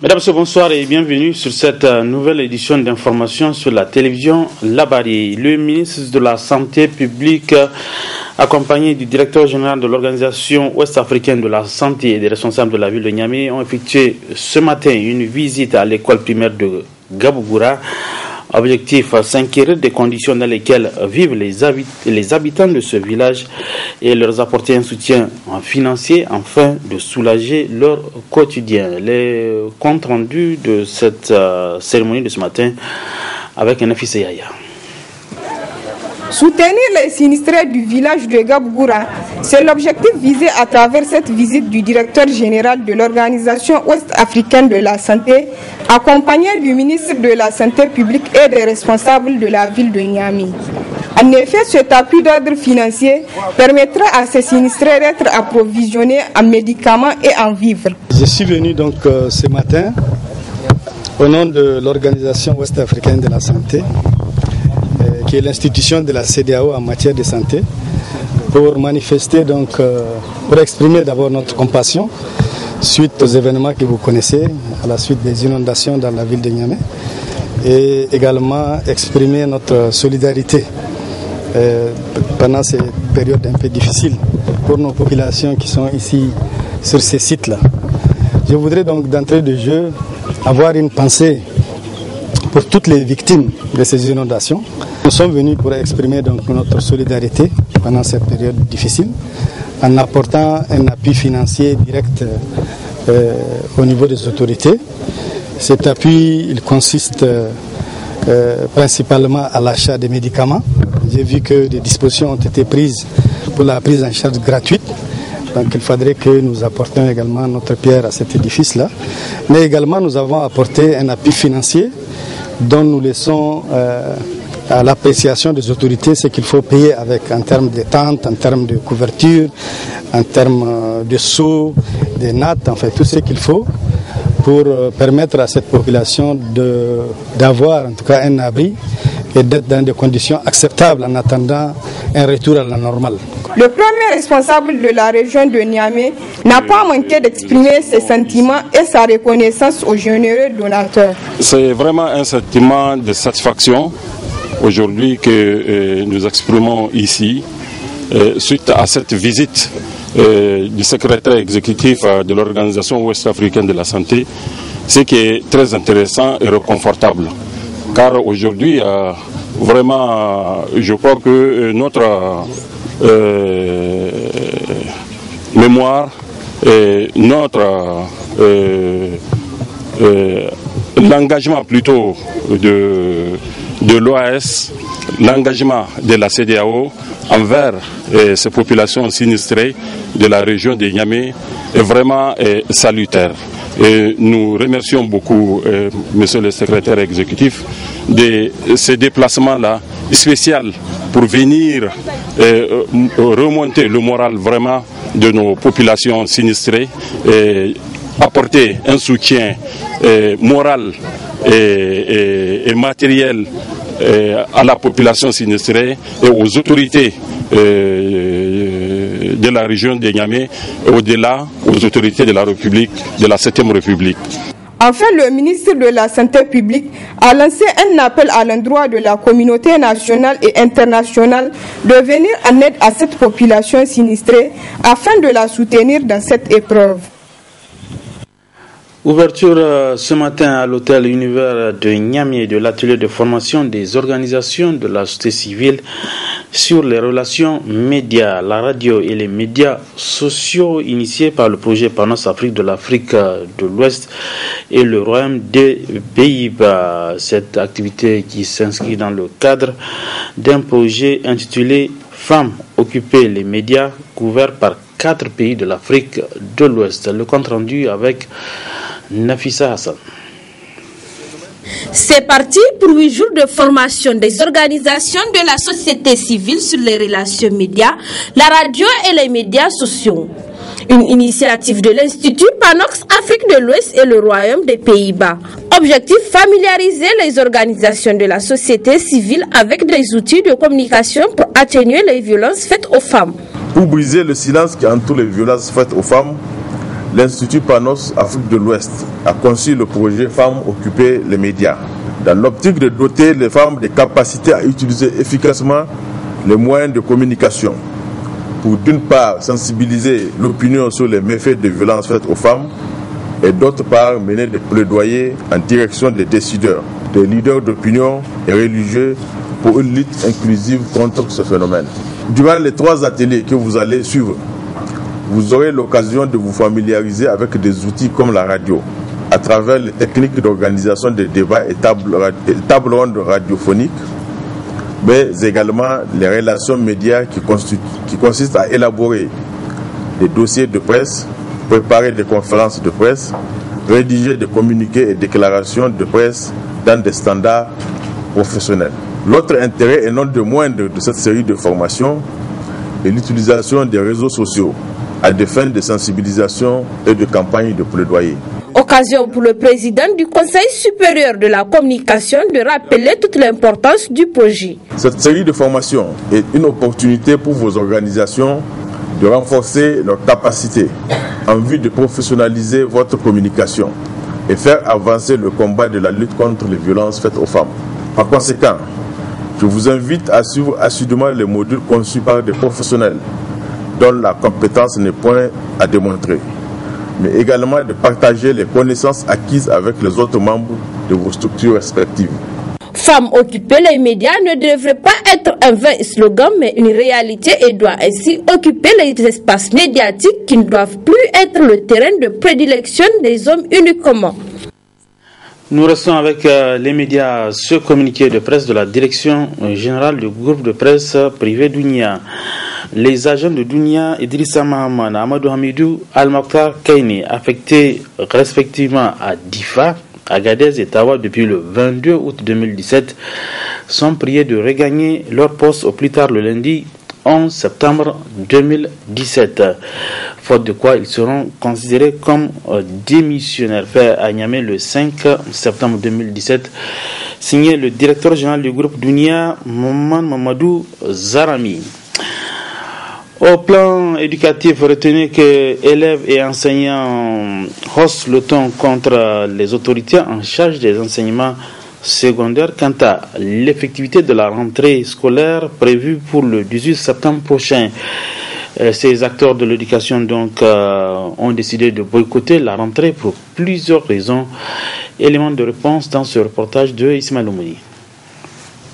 Mesdames, bonsoir et bienvenue sur cette nouvelle édition d'information sur la télévision Labari. Le ministre de la Santé publique, accompagné du directeur général de l'Organisation ouest-africaine de la santé et des responsables de la ville de Niamey, ont effectué ce matin une visite à l'école primaire de Gabougoura. Objectif, s'inquiéter des conditions dans lesquelles vivent les habitants de ce village et leur apporter un soutien financier afin de soulager leur quotidien. Les comptes rendus de cette cérémonie de ce matin avec un officier Yaya. Soutenir les sinistrés du village de Gabougoura, c'est l'objectif visé à travers cette visite du directeur général de l'Organisation ouest-africaine de la santé, accompagné du ministre de la Santé publique et des responsables de la ville de Niamey. En effet, cet appui d'ordre financier permettra à ces sinistrés d'être approvisionnés en médicaments et en vivres. Je suis venu donc ce matin au nom de l'Organisation ouest-africaine de la santé, qui est l'institution de la CEDEAO en matière de santé, pour manifester pour exprimer d'abord notre compassion suite aux événements que vous connaissez, à la suite des inondations dans la ville de Niamey, et également exprimer notre solidarité pendant ces périodes un peu difficiles pour nos populations qui sont ici sur ces sites-là. Je voudrais donc d'entrée de jeu avoir une pensée pour toutes les victimes de ces inondations. Nous sommes venus pour exprimer donc notre solidarité pendant cette période difficile en apportant un appui financier direct au niveau des autorités. Cet appui, il consiste principalement à l'achat des médicaments. J'ai vu que des dispositions ont été prises pour la prise en charge gratuite. Donc il faudrait que nous apportions également notre pierre à cet édifice-là. Mais également nous avons apporté un appui financier dont nous laissons à l'appréciation des autorités ce qu'il faut payer avec en termes de tentes, en termes de couverture, en termes de seaux, de nattes, en fait tout ce qu'il faut pour permettre à cette population d'avoir en tout cas un abri et d'être dans des conditions acceptables en attendant un retour à la normale. Le premier responsable de la région de Niamey n'a pas manqué d'exprimer ses sentiments et sa reconnaissance aux généreux donateurs. C'est vraiment un sentiment de satisfaction aujourd'hui que nous exprimons ici suite à cette visite du secrétaire exécutif de l'Organisation ouest-africaine de la santé, ce qui est très intéressant et réconfortable. Car aujourd'hui, vraiment, je crois que notre mémoire et notre l'engagement plutôt de l'OAS, l'engagement de la CEDEAO envers ces populations sinistrées de la région de Niamey est vraiment salutaire. Et nous remercions beaucoup Monsieur le secrétaire exécutif de ces déplacements-là spéciaux pour venir remonter le moral vraiment de nos populations sinistrées et apporter un soutien moral et matériel à la population sinistrée et aux autorités de la région de Niamey et au-delà aux autorités de la République, de la 7e République. Enfin, le ministre de la Santé publique a lancé un appel à l'endroit de la communauté nationale et internationale de venir en aide à cette population sinistrée afin de la soutenir dans cette épreuve. Ouverture ce matin à l'hôtel Univers de Niamey de l'atelier de formation des organisations de la société civile sur les relations médias, la radio et les médias sociaux initié par le projet Panos Afrique de l'Afrique de l'Ouest et le Royaume des Pays-Bas. Cette activité qui s'inscrit dans le cadre d'un projet intitulé Femmes occuper les médias couverts par 4 pays de l'Afrique de l'Ouest. Le compte rendu avec Nafissa Hassan. C'est parti pour 8 jours de formation des organisations de la société civile sur les relations médias, la radio et les médias sociaux. Une initiative de l'Institut Panox Afrique de l'Ouest et le Royaume des Pays-Bas. Objectif, familiariser les organisations de la société civile avec des outils de communication pour atténuer les violences faites aux femmes. Pour briser le silence qui entoure les violences faites aux femmes, l'Institut Panos Afrique de l'Ouest a conçu le projet Femmes occuper les médias, dans l'optique de doter les femmes des capacités à utiliser efficacement les moyens de communication pour d'une part sensibiliser l'opinion sur les méfaits des violences faites aux femmes et d'autre part mener des plaidoyers en direction des décideurs, des leaders d'opinion et religieux pour une lutte inclusive contre ce phénomène. Durant les 3 ateliers que vous allez suivre, vous aurez l'occasion de vous familiariser avec des outils comme la radio, à travers les techniques d'organisation des débats et tables rondes radiophoniques, mais également les relations médias qui consistent à élaborer des dossiers de presse, préparer des conférences de presse, rédiger des communiqués et déclarations de presse dans des standards professionnels. L'autre intérêt, et non de moindre, de cette série de formations est l'utilisation des réseaux sociaux à des fins de sensibilisation et de campagnes de plaidoyer. Occasion pour le président du Conseil supérieur de la communication de rappeler toute l'importance du projet. Cette série de formations est une opportunité pour vos organisations de renforcer leurs capacités en vue de professionnaliser votre communication et faire avancer le combat de la lutte contre les violences faites aux femmes. Par conséquent, je vous invite à suivre assidûment les modules conçus par des professionnels dont la compétence n'est point à démontrer, mais également de partager les connaissances acquises avec les autres membres de vos structures respectives. Femmes occuper les médias ne devrait pas être un vain slogan, mais une réalité et doit ainsi occuper les espaces médiatiques qui ne doivent plus être le terrain de prédilection des hommes uniquement. Nous restons avec les médias. Ce communiqué de presse de la direction générale du groupe de presse privé Dounia. Les agents de Dounia, Idrissa Mahaman, Amadou Hamidou, Al-Mokhtar Kaini, affectés respectivement à Difa, Agadez et Tawa depuis le 22 août 2017, sont priés de regagner leur poste au plus tard le lundi 11 septembre 2017, faute de quoi ils seront considérés comme démissionnaires. Fait à Niamey le 5 septembre 2017, signé le directeur général du groupe Dounia, Mamadou Zarami. Au plan éducatif, retenez que élèves et enseignants haussent le ton contre les autorités en charge des enseignements secondaires quant à l'effectivité de la rentrée scolaire prévue pour le 18 septembre prochain. Ces acteurs de l'éducation donc ont décidé de boycotter la rentrée pour plusieurs raisons. Élément de réponse dans ce reportage de Ismaël Oumouni.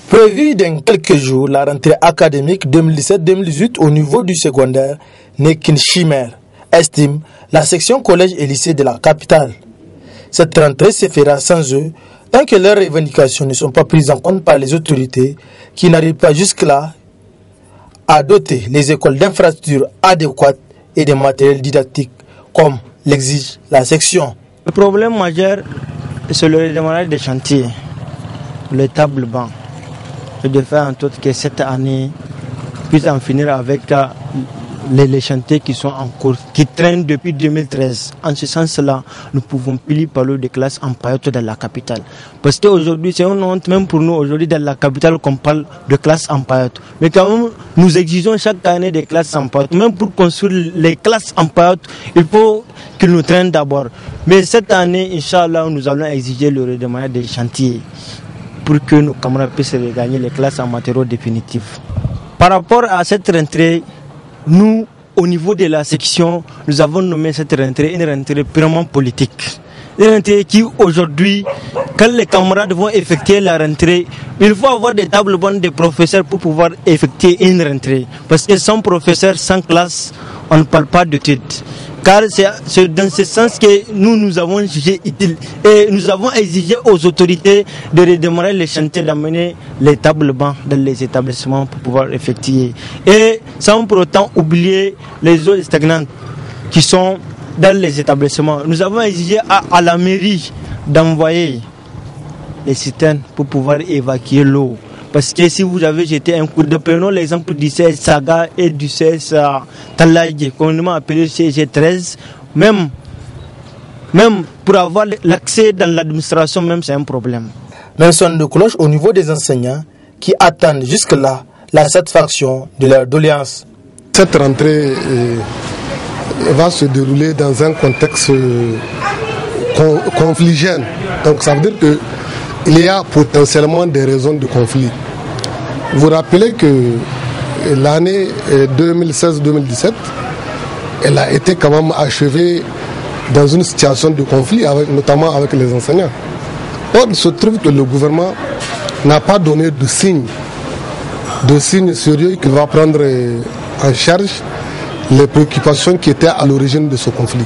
Prévu dans quelques jours, la rentrée académique 2017-2018 au niveau du secondaire n'est qu'une chimère, estime la section collège et lycée de la capitale. Cette rentrée se fera sans eux, tant que leurs revendications ne sont pas prises en compte par les autorités qui n'arrivent pas jusque-là à doter les écoles d'infrastructures adéquates et de matériel didactique, comme l'exige la section. Le problème majeur, c'est le redémarrage des chantiers, les tables bancs. Et de faire en sorte que cette année puisse en finir avec les chantiers qui sont en cours, qui traînent depuis 2013. En ce sens-là, nous pouvons plus parler de classes en paillotes dans la capitale. Parce qu'aujourd'hui, c'est une honte même pour nous, aujourd'hui, dans la capitale, qu'on parle de classes en paillotes. Mais quand même, nous exigeons chaque année des classes en paillotes. Même pour construire les classes en paillotes, il faut qu'ils nous traînent d'abord. Mais cette année, Inch'Allah, nous allons exiger le redémarrage des chantiers, pour que nos camarades puissent regagner les classes en matériaux définitifs. Par rapport à cette rentrée, nous, au niveau de la section, nous avons nommé cette rentrée une rentrée purement politique. Une rentrée qui, aujourd'hui, quand les camarades vont effectuer la rentrée, il faut avoir des tables bancs de professeurs pour pouvoir effectuer une rentrée. Parce que sans professeur, sans classe, on ne parle pas d'études. Car c'est dans ce sens que nous avons jugé utile et nous avons exigé aux autorités de redémarrer les chantiers, d'amener les tables bancs dans les établissements pour pouvoir effectuer. Et sans pour autant oublier les eaux stagnantes qui sont dans les établissements. Nous avons exigé à la mairie d'envoyer les citernes pour pouvoir évacuer l'eau. Parce que si vous avez jeté un coup de prenons l'exemple du CS Saga et du CS Talaïdje, communément appelé CG13, même pour avoir l'accès dans l'administration, même c'est un problème. Un son de cloche au niveau des enseignants qui attendent jusque-là la satisfaction de leur doléance. Cette rentrée va se dérouler dans un contexte confligène. Donc ça veut dire qu'il y a potentiellement des raisons de conflit. Vous rappelez que l'année 2016-2017, elle a été quand même achevée dans une situation de conflit, notamment avec les enseignants. Or, il se trouve que le gouvernement n'a pas donné de signe sérieux qu'il va prendre en charge les préoccupations qui étaient à l'origine de ce conflit.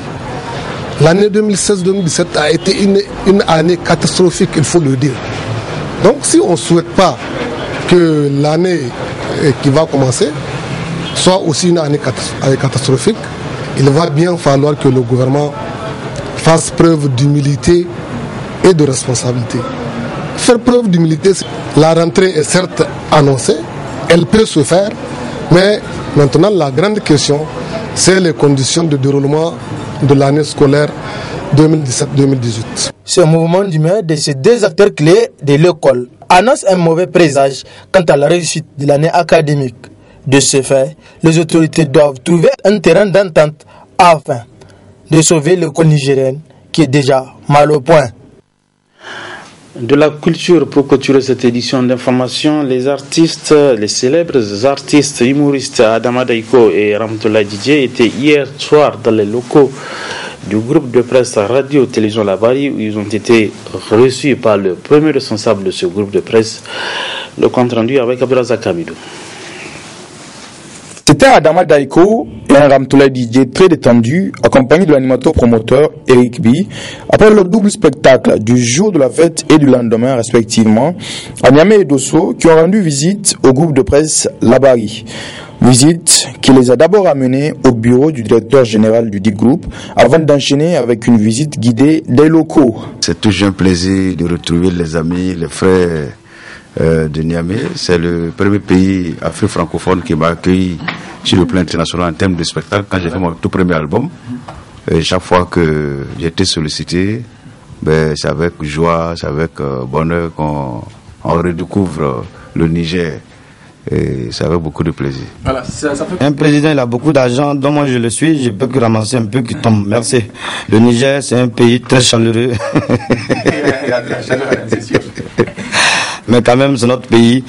L'année 2016-2017 a été une année catastrophique, il faut le dire. Donc si on ne souhaite pas que l'année qui va commencer soit aussi une année catastrophique, il va bien falloir que le gouvernement fasse preuve d'humilité et de responsabilité. Faire preuve d'humilité, la rentrée est certes annoncée, elle peut se faire, mais maintenant la grande question, c'est les conditions de déroulement de l'année scolaire 2017-2018. Ce mouvement d'humeur de ces deux acteurs clés de l'école annonce un mauvais présage quant à la réussite de l'année académique. De ce fait, les autorités doivent trouver un terrain d'entente afin de sauver l'école nigérienne qui est déjà mal au point. De la culture pour clôturer cette édition d'information, les célèbres artistes humoristes Adama Daiko et Ramatoulaye Didier étaient hier soir dans les locaux du groupe de presse Radio-Télévision Labari où ils ont été reçus par le premier responsable de ce groupe de presse. Le compte rendu avec Abdulrazak Kamidou. C'était Adama Daiko et un Ramatoulaye Didier très détendu, accompagné de l'animateur promoteur Eric B, après le double spectacle du jour de la fête et du lendemain respectivement, à Niamey et Dosso, qui ont rendu visite au groupe de presse Labari. Visite qui les a d'abord amenés au bureau du directeur général du dit groupe, avant d'enchaîner avec une visite guidée des locaux. C'est toujours un plaisir de retrouver les amis, les frères de Niamey. C'est le premier pays africain francophone qui m'a accueilli sur le plan international en termes de spectacle quand j'ai fait mon tout premier album. Et chaque fois que j'ai été sollicité, c'est avec joie, c'est avec bonheur qu'on redécouvre le Niger. Et ça avec beaucoup de plaisir. Voilà, ça fait... Un président, il a beaucoup d'argent, donc moi je le suis, je peux que ramasser un peu qui tombe. Merci. Le Niger, c'est un pays très chaleureux. Il y a de la chaleur, c'est sûr. Mais quand même, c'est notre pays.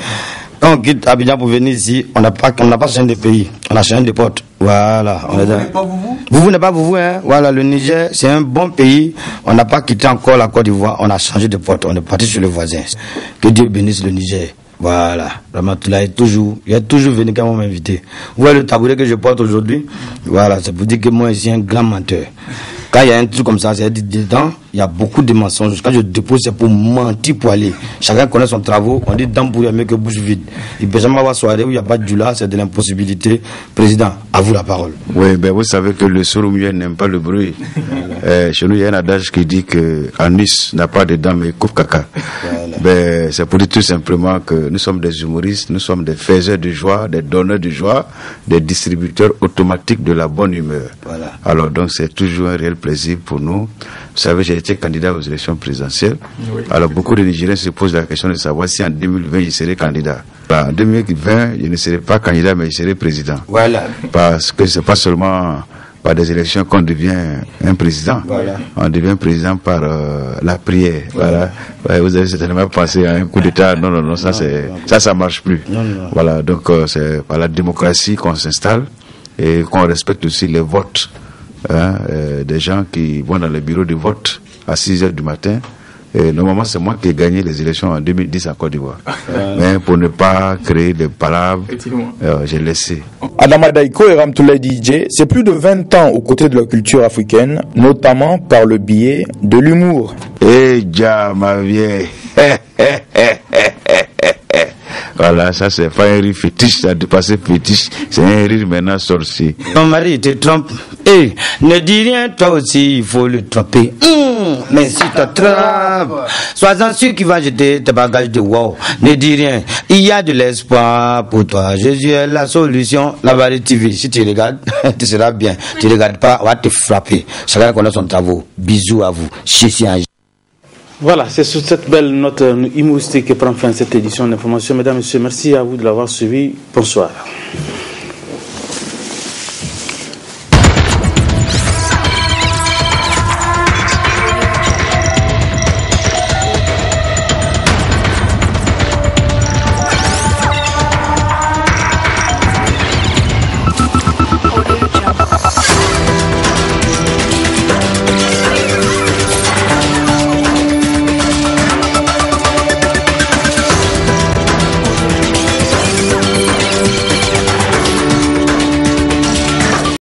Quand on quitte Abidjan pour venir ici, on n'a pas changé de pays, on a changé de porte. Voilà. Vous n'êtes pas vous n'est pas vous, hein. Voilà, le Niger, c'est un bon pays. On n'a pas quitté encore la Côte d'Ivoire, on a changé de porte, on est parti sur le voisin. Que Dieu bénisse le Niger. Voilà, Ramatoulaye il est toujours venu quand on m'a invité. Vous voyez le tabouret que je porte aujourd'hui? Voilà, c'est pour dire que moi, je suis un grand menteur. Quand il y a un truc comme ça, c'est dedans, il y a beaucoup de mensonges. Quand je dépose, c'est pour mentir, pour aller. Chacun connaît son travail. On dit dents pour mieux que bouche vide. Il ne peut jamais avoir soirée où il n'y a pas de djoula, c'est de l'impossibilité. Président, à vous la parole. Oui, vous savez que le sourd-muet n'aime pas le bruit. Chez nous, il y a un adage qui dit que Anus n'a pas de dents, mais coupe caca. Voilà. C'est pour dire tout simplement que nous sommes des humoristes, nous sommes des faiseurs de joie, des donneurs de joie, des distributeurs automatiques de la bonne humeur. Voilà. Alors donc c'est toujours un réel plaisir pour nous. Vous savez, j'ai été candidat aux élections présidentielles. Oui. Alors beaucoup de Nigériens se posent la question de savoir si en 2020 je serai candidat. En 2020, je ne serai pas candidat, mais je serai président. Voilà. Parce que c'est pas seulement par des élections qu'on devient un président. Voilà. On devient président par la prière. Voilà. Ouais, vous avez certainement pensé à un coup d'État. Non, ça marche plus. Non. Voilà. Donc c'est par la démocratie qu'on s'installe et qu'on respecte aussi les votes. Des gens qui vont dans les bureaux de vote à 6h du matin. Et normalement, c'est moi qui ai gagné les élections en 2010 à Côte d'Ivoire. Mais pour ne pas créer de palabres, j'ai laissé. Adama Daiko et Ramatoulaye Didier, c'est plus de 20 ans aux côtés de la culture africaine, notamment par le biais de l'humour. Ja, ma vieille. Voilà, ça c'est pas un rire fétiche, ça a dépassé fétiche, c'est un rire maintenant sorcier. Ton mari te trompe, ne dis rien, toi aussi il faut le tromper. Mais si tu trompes, sois-en sûr qu'il va jeter tes bagages de wow. Ne dis rien, il y a de l'espoir pour toi. Jésus est la solution. Labari TV, si tu regardes, tu seras bien. Tu ne regardes pas, on va te frapper. Chacun connaît son travail. Bisous à vous. Voilà, c'est sur cette belle note humoristique que prend fin cette édition d'information. Mesdames et messieurs, merci à vous de l'avoir suivi. Bonsoir.